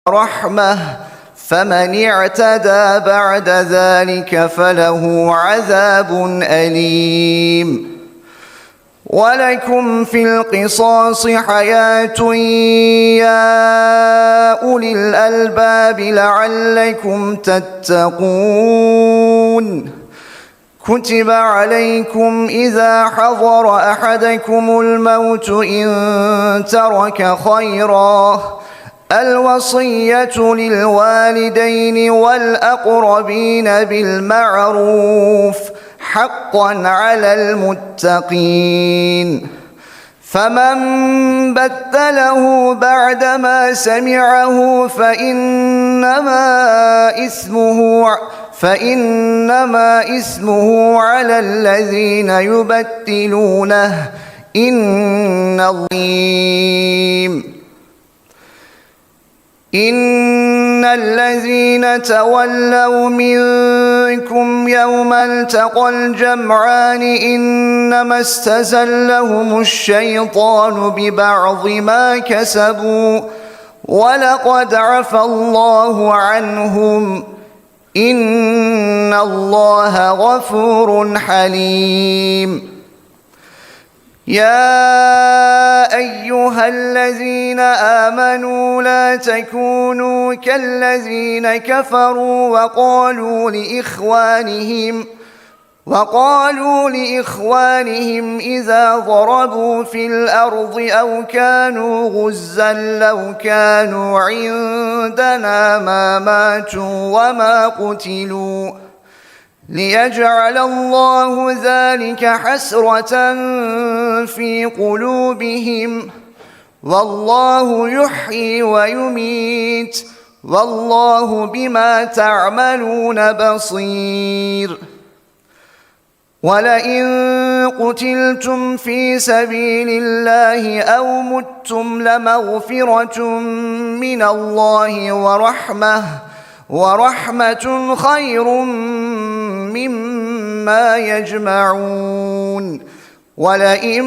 رحمة فمن اعتدى بعد ذلك فله عذاب أليم. ولكم في القصاص حياة يا أولي الألباب لعلكم تتقون. كتب عليكم إذا حضر أحدكم الموت إن ترك خيرا الوصية للوالدين والأقربين بالمعروف حقا على المتقين. فمن بدله بعدما سمعه فإنما إثمه على الذين يبدلونه إن الذين تولوا منكم يوم التقى الجمعان إنما استزلهم الشيطان ببعض ما كسبوا ولقد عفى الله عنهم إن الله غفور حليم. يا أيها الذين آمنوا لا تكونوا كالذين كفروا وقالوا لإخوانهم إذا ضربوا في الأرض أو كانوا غزا لو كانوا عندنا ما ماتوا وما قتلوا ليجعل الله ذلك حسرة في قلوبهم والله يحيي ويميت والله بما تعملون بصير. ولئن قتلتم في سبيل الله أو متم لمغفرة من الله ورحمة خير مما يجمعون. ولئن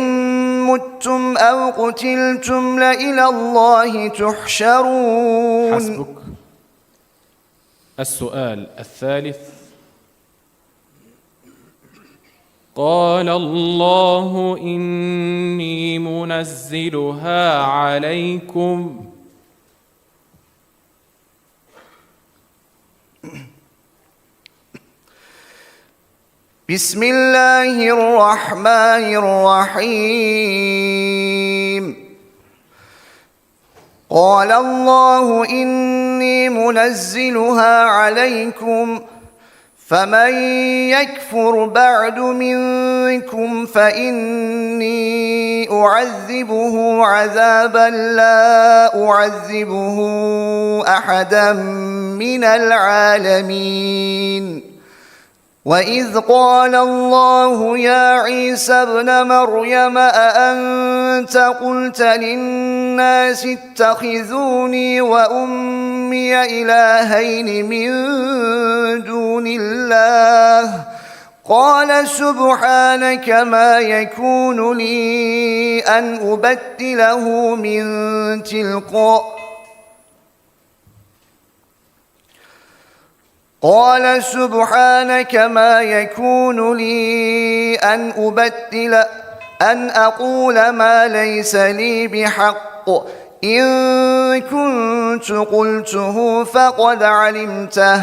متم أو قتلتم لإلى الله تحشرون. حسبك. السؤال الثالث: قال الله إني منزلها عليكم بسم الله الرحمن الرحيم. قال الله إني منزلها عليكم فمن يكفر بعد منكم فإني أعذبه عذابا لا أعذبه أحدا من العالمين. وإذ قال الله يا عيسى ابن مريم أأنت قلت للناس اتخذوني وأمي إلهين من دون الله قال سبحانك ما يكون لي أن أبدله من تلقاء أن أقول ما ليس لي بحق إن كنت قلته فقد علمته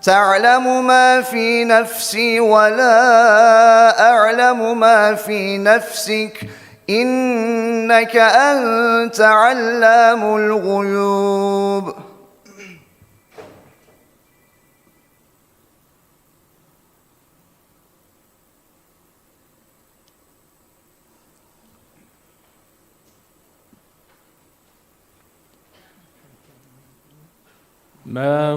تعلم ما في نفسي ولا أعلم ما في نفسك إنك أنت علام الغيوب. ما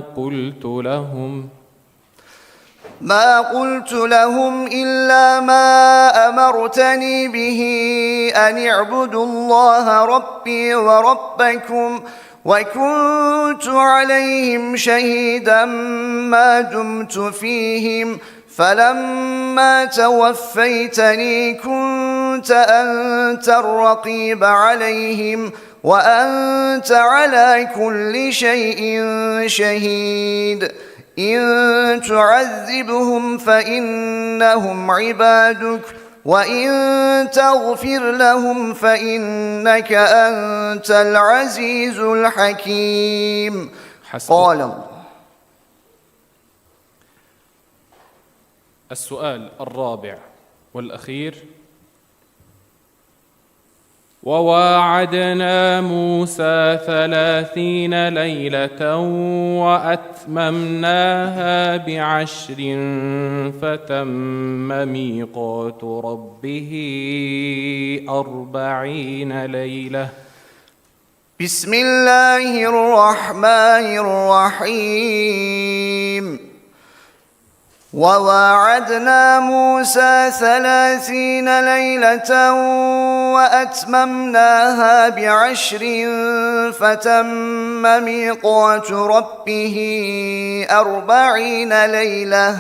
قلت لهم إلا ما أمرتني به أن اعبدوا الله ربي وربكم وكنت عليهم شهيدا ما دمت فيهم فلما توفيتني كنت أنت الرقيب عليهم وأنت على كل شيء شهيد إن تعذبهم فإنهم عبادك وإن تغفر لهم فإنك أنت العزيز الحكيم. قال الله. السؤال الرابع والأخير: وواعدنا موسى 30 ليلة وأتممناها ب10 فتم ميقات ربه 40 ليلة. بسم الله الرحمن الرحيم. وواعدنا موسى 30 ليلة وأتممناها ب10 فتم ميقات ربه 40 ليلة.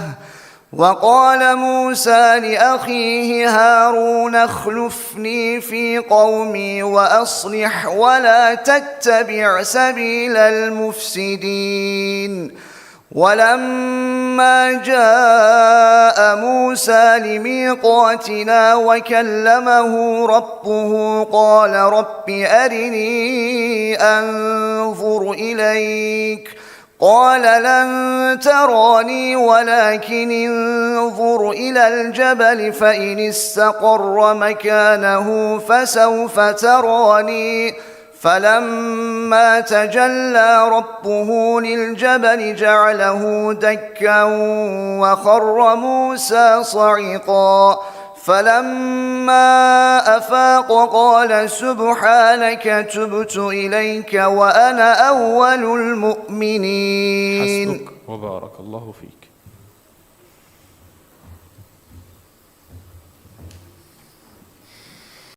وقال موسى لأخيه هارون اخلفني في قومي وأصلح ولا تتبع سبيل المفسدين. ولما جاء موسى لميقاتنا وكلمه ربه قال رب أرني أنظر إليك قال لن تراني ولكن انظر إلى الجبل فإن استقر مكانه فسوف تراني. فلما تجلى ربه للجبل جعله دكا وخر موسى صعقا. فلما أفاق قال سبحانك تبت إليك وأنا أول المؤمنين. حسبك وبارك الله فيك.